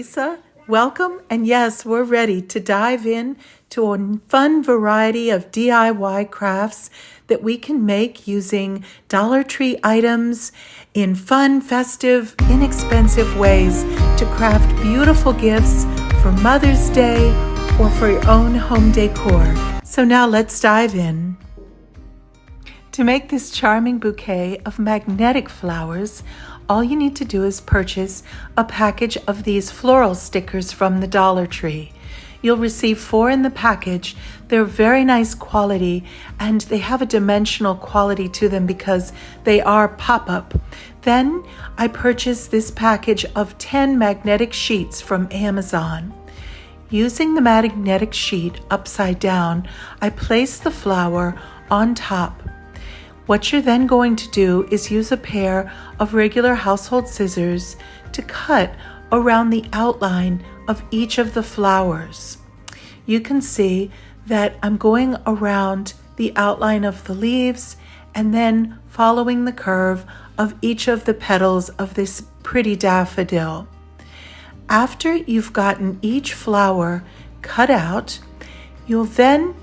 Lisa. Welcome, and yes, we're ready to dive in to a fun variety of DIY crafts that we can make using Dollar Tree items in fun, festive, inexpensive ways to craft beautiful gifts for Mother's Day or for your own home decor. So now let's dive in. To make this charming bouquet of magnetic flowers, all you need to do is purchase a package of these floral stickers from the Dollar Tree. You'll receive 4 in the package. They're very nice quality and they have a dimensional quality to them because they are pop-up. Then I purchased this package of 10 magnetic sheets from Amazon. Using the magnetic sheet upside down, I place the flower on top. What you're then going to do is use a pair of regular household scissors to cut around the outline of each of the flowers. You can see that I'm going around the outline of the leaves and then following the curve of each of the petals of this pretty daffodil. After you've gotten each flower cut out, you'll then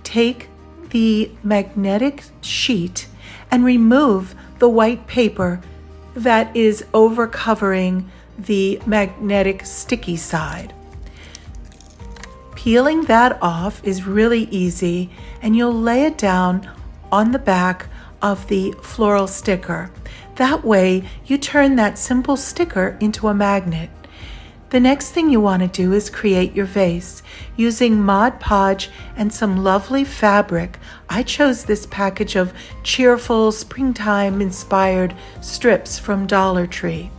take the magnetic sheet and remove the white paper that is over covering the magnetic sticky side. Peeling that off is really easy, and you'll lay it down on the back of the floral sticker. That way you turn that simple sticker into a magnet. The next thing you want to do is create your vase. Using Mod Podge and some lovely fabric, I chose this package of cheerful springtime-inspired strips from Dollar Tree.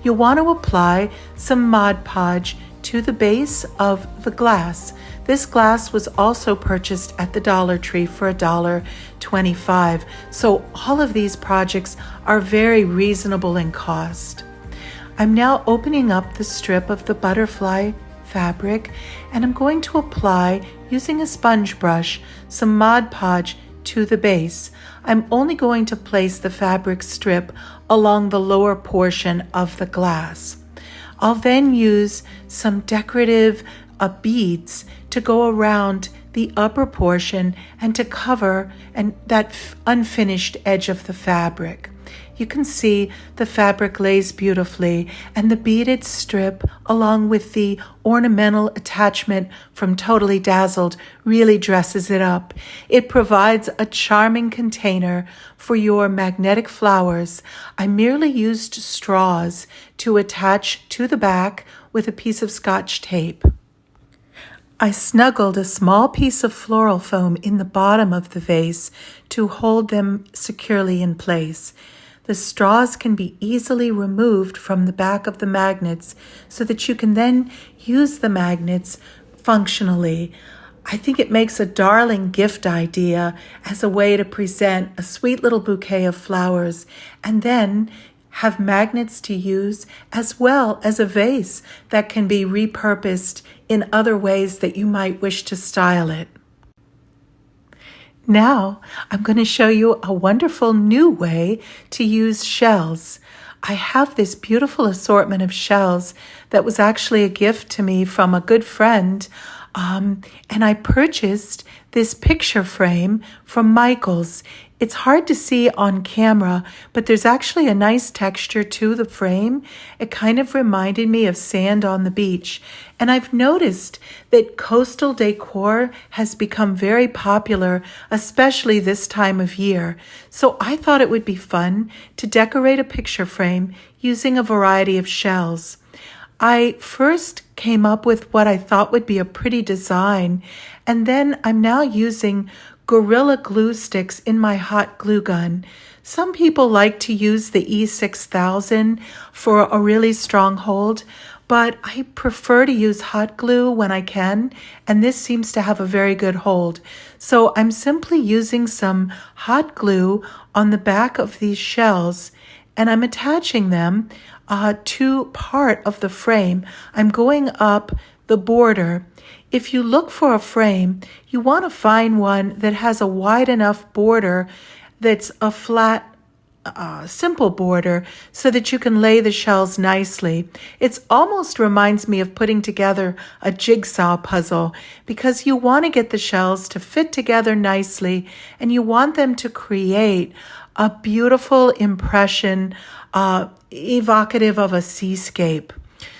You'll want to apply some Mod Podge to the base of the glass. This glass was also purchased at the Dollar Tree for $1.25, so all of these projects are very reasonable in cost. I'm now opening up the strip of the butterfly fabric and I'm going to apply, using a sponge brush, some Mod Podge to the base. I'm only going to place the fabric strip along the lower portion of the glass. I'll then use some decorative beads to go around the upper portion and to cover that unfinished edge of the fabric. You can see the fabric lays beautifully, and the beaded strip along with the ornamental attachment from Totally Dazzled really dresses it up. It provides a charming container for your magnetic flowers. I merely used straws to attach to the back with a piece of Scotch tape. I snuggled a small piece of floral foam in the bottom of the vase to hold them securely in place. The straws can be easily removed from the back of the magnets so that you can then use the magnets functionally. I think it makes a darling gift idea as a way to present a sweet little bouquet of flowers and then have magnets to use as well as a vase that can be repurposed in other ways that you might wish to style it. Now, I'm going to show you a wonderful new way to use shells. I have this beautiful assortment of shells that was actually a gift to me from a good friend, and I purchased this picture frame from Michael's. It's hard to see on camera, but there's actually a nice texture to the frame. It kind of reminded me of sand on the beach. And I've noticed that coastal decor has become very popular, especially this time of year. So I thought it would be fun to decorate a picture frame using a variety of shells. I first came up with what I thought would be a pretty design, and then I'm now using Gorilla Glue sticks in my hot glue gun. Some people like to use the E6000 for a really strong hold, but I prefer to use hot glue when I can, and this seems to have a very good hold. So I'm simply using some hot glue on the back of these shells, and I'm attaching them to part of the frame. I'm going up the border. If you look for a frame, you want to find one that has a wide enough border that's a flat simple border so that you can lay the shells nicely. It almost reminds me of putting together a jigsaw puzzle because you want to get the shells to fit together nicely and you want them to create a beautiful impression, evocative of a seascape.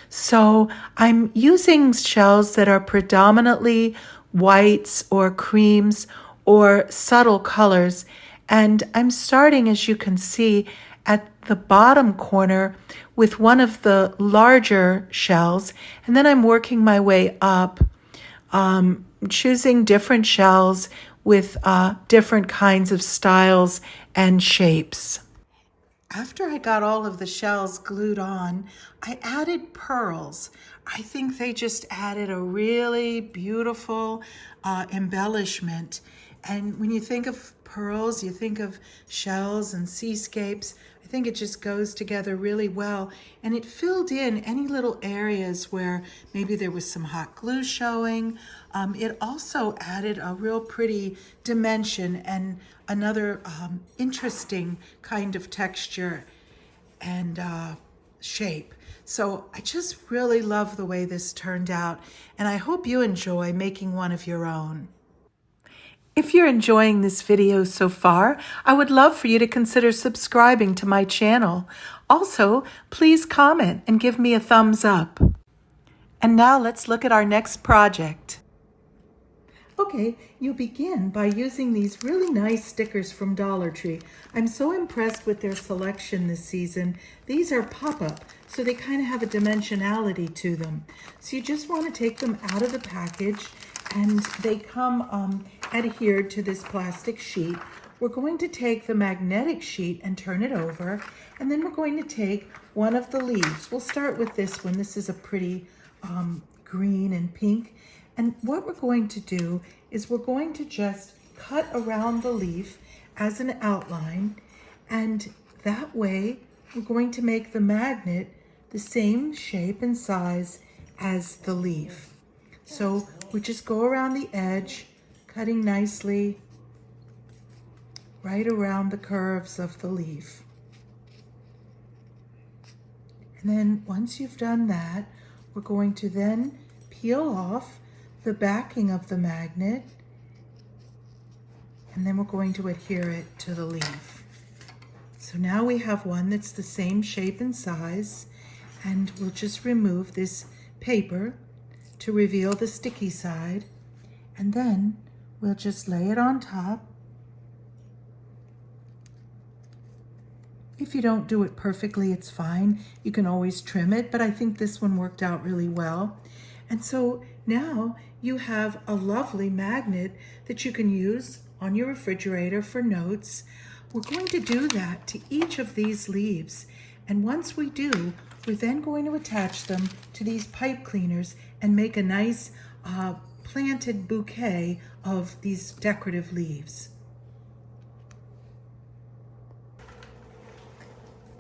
So I'm using shells that are predominantly whites or creams or subtle colors. And I'm starting, as you can see, at the bottom corner with one of the larger shells. And then I'm working my way up, choosing different shells with different kinds of styles and shapes. After I got all of the shells glued on, I added pearls. I think they just added a really beautiful embellishment. And when you think of pearls, you think of shells and seascapes. I think it just goes together really well. And it filled in any little areas where maybe there was some hot glue showing. It also added a real pretty dimension and another interesting kind of texture and shape. So I just really love the way this turned out, and I hope you enjoy making one of your own. If you're enjoying this video so far, I would love for you to consider subscribing to my channel. Also, please comment and give me a thumbs up. And now let's look at our next project. Okay, you begin by using these really nice stickers from Dollar Tree. I'm so impressed with their selection this season. These are pop-up, so they kind of have a dimensionality to them. So you just want to take them out of the package, and they come adhered to this plastic sheet. We're going to take the magnetic sheet and turn it over, and then we're going to take one of the leaves. We'll start with this one. This is a pretty green and pink. And what we're going to do is we're going to just cut around the leaf as an outline, and that way we're going to make the magnet the same shape and size as the leaf. So we just go around the edge, cutting nicely right around the curves of the leaf. And then once you've done that, we're going to then peel off the backing of the magnet, and then we're going to adhere it to the leaf. So now we have one that's the same shape and size, and we'll just remove this paper to reveal the sticky side, and then we'll just lay it on top. If you don't do it perfectly, it's fine. You can always trim it, but I think this one worked out really well. And so now you have a lovely magnet that you can use on your refrigerator for notes. We're going to do that to each of these leaves. And once we do, we're then going to attach them to these pipe cleaners and make a nice planted bouquet of these decorative leaves.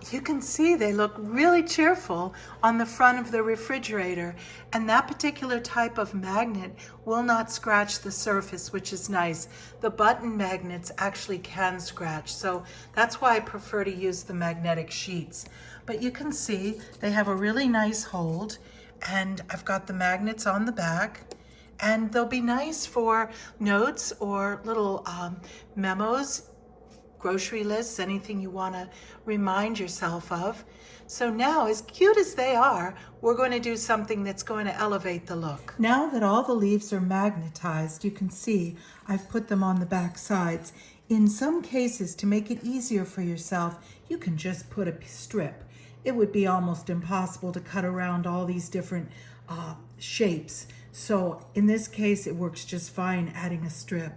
You can see they look really cheerful on the front of the refrigerator, and that particular type of magnet will not scratch the surface, which is nice. The button magnets actually can scratch, so that's why I prefer to use the magnetic sheets. But you can see they have a really nice hold, and I've got the magnets on the back, and they'll be nice for notes or little memos, grocery lists, anything you want to remind yourself of. So now, as cute as they are, we're going to do something that's going to elevate the look. Now that all the leaves are magnetized, you can see I've put them on the back sides. In some cases, to make it easier for yourself, you can just put a strip. It would be almost impossible to cut around all these different shapes. So in this case, it works just fine adding a strip.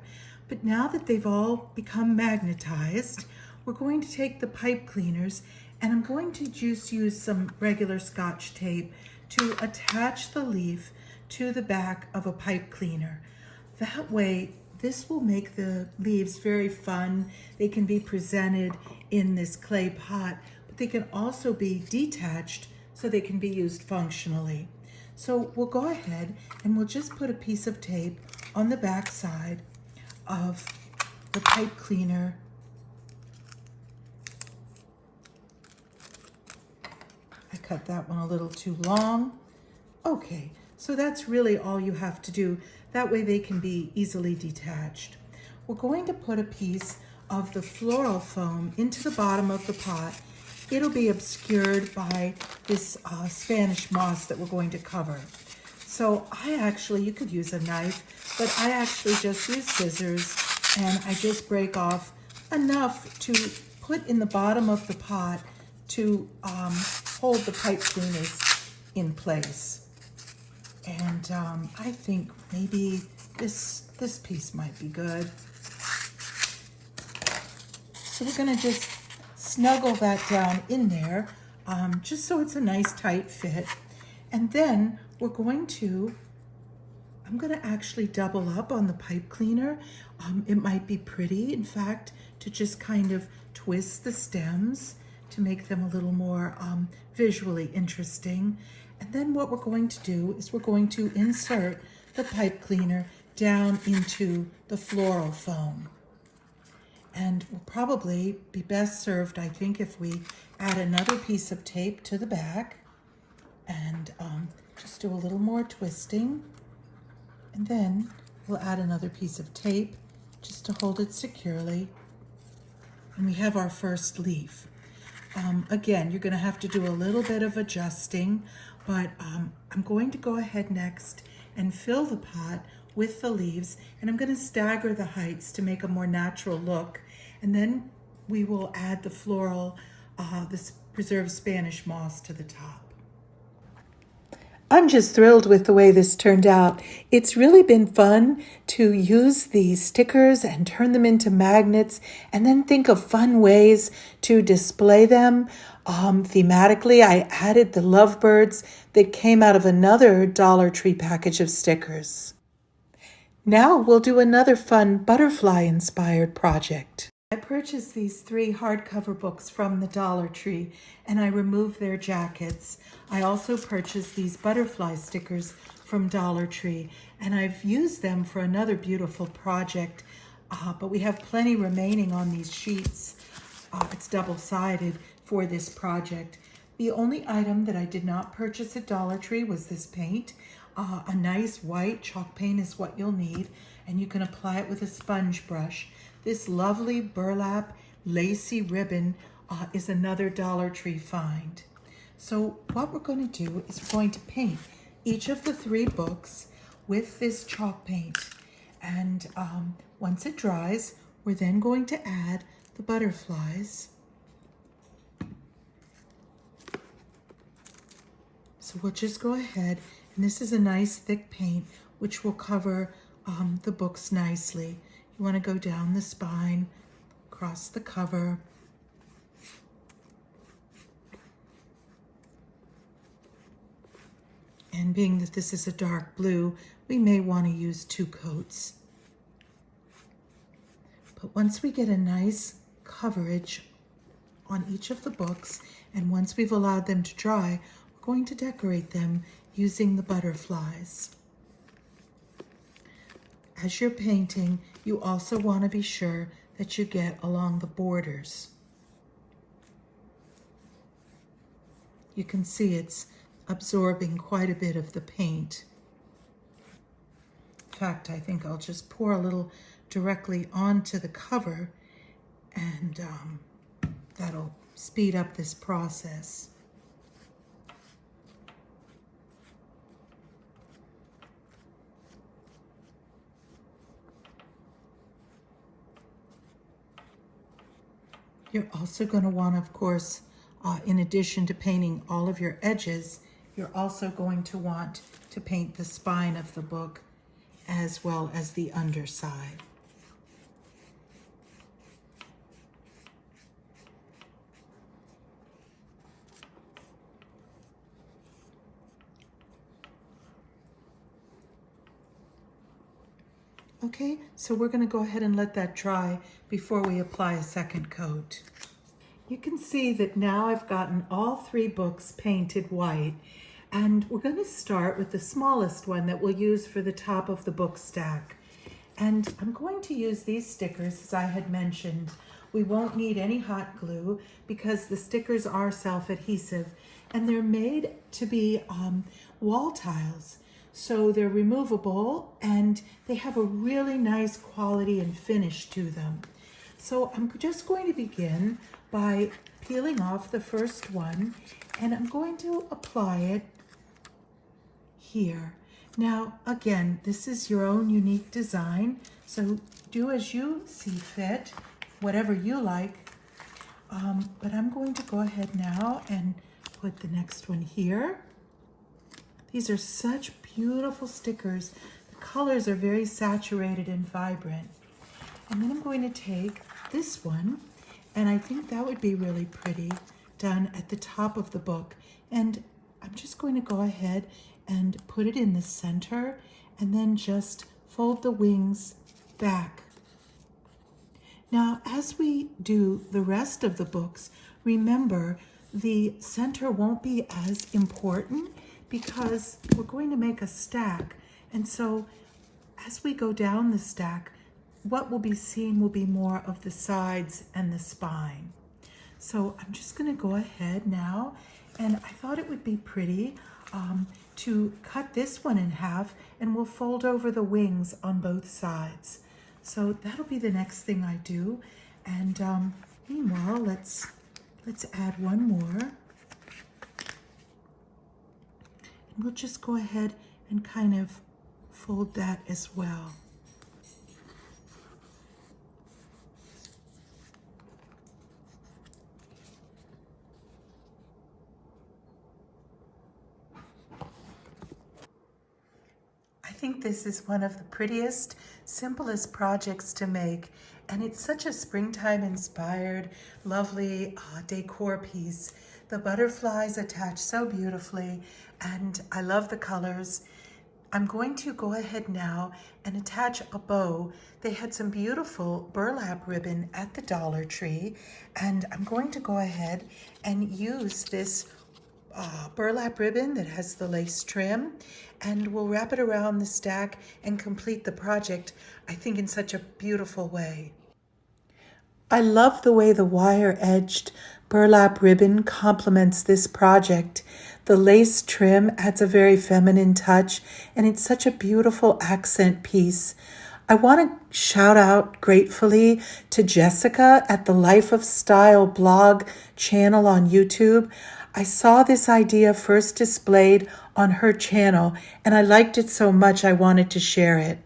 But now that they've all become magnetized, we're going to take the pipe cleaners, and I'm going to just use some regular Scotch tape to attach the leaf to the back of a pipe cleaner. That way, this will make the leaves very fun. They can be presented in this clay pot, but they can also be detached so they can be used functionally. So we'll go ahead and we'll just put a piece of tape on the back side of the pipe cleaner I cut that one a little too long. Okay, so that's really all you have to do. That way they can be easily detached. We're going to put a piece of the floral foam into the bottom of the pot. It'll be obscured by this Spanish moss that we're going to cover. So you could use a knife, but I actually just use scissors, and I just break off enough to put in the bottom of the pot to hold the pipe cleaners in place. And I think maybe this piece might be good. So we're gonna just snuggle that down in there, just so it's a nice tight fit. And then I'm gonna actually double up on the pipe cleaner. It might be pretty, in fact, to just kind of twist the stems to make them a little more visually interesting. And then what we're going to do is we're going to insert the pipe cleaner down into the floral foam. And we'll probably be best served, I think, if we add another piece of tape to the back and just do a little more twisting. And then we'll add another piece of tape just to hold it securely. And we have our first leaf. Again, you're going to have to do a little bit of adjusting, but I'm going to go ahead next and fill the pot with the leaves, and I'm going to stagger the heights to make a more natural look. And then we will add the floral, this preserved Spanish moss to the top. I'm just thrilled with the way this turned out. It's really been fun to use the stickers and turn them into magnets and then think of fun ways to display them. Thematically, I added the lovebirds that came out of another Dollar Tree package of stickers. Now we'll do another fun butterfly-inspired project. I purchased these 3 hardcover books from the Dollar Tree, and I removed their jackets. I also purchased these butterfly stickers from Dollar Tree, and I've used them for another beautiful project, but we have plenty remaining on these sheets. It's double-sided for this project. The only item that I did not purchase at Dollar Tree was this paint. A nice white chalk paint is what you'll need, and you can apply it with a sponge brush. This lovely burlap lacy ribbon is another Dollar Tree find. So what we're going to do is we're going to paint each of the 3 books with this chalk paint. And once it dries, we're then going to add the butterflies. So we'll just go ahead, and this is a nice thick paint which will cover the books nicely. You want to go down the spine, across the cover. And being that this is a dark blue, we may want to use 2 coats. But once we get a nice coverage on each of the books, and once we've allowed them to dry, we're going to decorate them using the butterflies. As you're painting, you also want to be sure that you get along the borders. You can see it's absorbing quite a bit of the paint. In fact, I think I'll just pour a little directly onto the cover, and that'll speed up this process. You're also going to want, of course, in addition to painting all of your edges, you're also going to want to paint the spine of the book as well as the underside. Okay, so we're going to go ahead and let that dry before we apply a second coat. You can see that now I've gotten all 3 books painted white, and we're going to start with the smallest one that we'll use for the top of the book stack. And I'm going to use these stickers, as I had mentioned, We won't need any hot glue because the stickers are self-adhesive, and they're made to be wall tiles. So they're removable and they have a really nice quality and finish to them. So I'm just going to begin by peeling off the first one, and I'm going to apply it here. Now, again, this is your own unique design, so do as you see fit, whatever you like. But I'm going to go ahead now and put the next one here. These are such beautiful stickers. The colors are very saturated and vibrant. And then I'm going to take this one, and I think that would be really pretty done at the top of the book. And I'm just going to go ahead and put it in the center and then just fold the wings back. Now, as we do the rest of the books, remember the center won't be as important because we're going to make a stack. And so as we go down the stack, what will be seen will be more of the sides and the spine. So I'm just going to go ahead now, and I thought it would be pretty to cut this one in half, and we'll fold over the wings on both sides. So that'll be the next thing I do. And meanwhile, let's add one more. And we'll just go ahead and kind of fold that as well. I think this is one of the prettiest, simplest projects to make, and it's such a springtime inspired, lovely decor piece. The butterflies attach so beautifully, and I love the colors. I'm going to go ahead now and attach a bow. They had some beautiful burlap ribbon at the Dollar Tree, and I'm going to go ahead and use this burlap ribbon that has the lace trim, and we'll wrap it around the stack and complete the project, I think, in such a beautiful way. I love the way the wire-edged burlap ribbon complements this project. The lace trim adds a very feminine touch, and it's such a beautiful accent piece. I want to shout out gratefully to Jessica at the Life of Style blog channel on YouTube. I saw this idea first displayed on her channel, and I liked it so much I wanted to share it.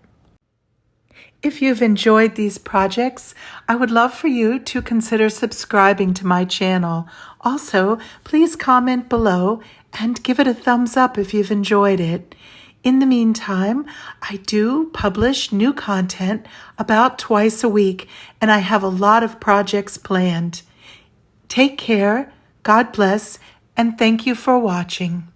If you've enjoyed these projects, I would love for you to consider subscribing to my channel. Also, please comment below and give it a thumbs up if you've enjoyed it. In the meantime, I do publish new content about twice a week, and I have a lot of projects planned. Take care, God bless, and thank you for watching.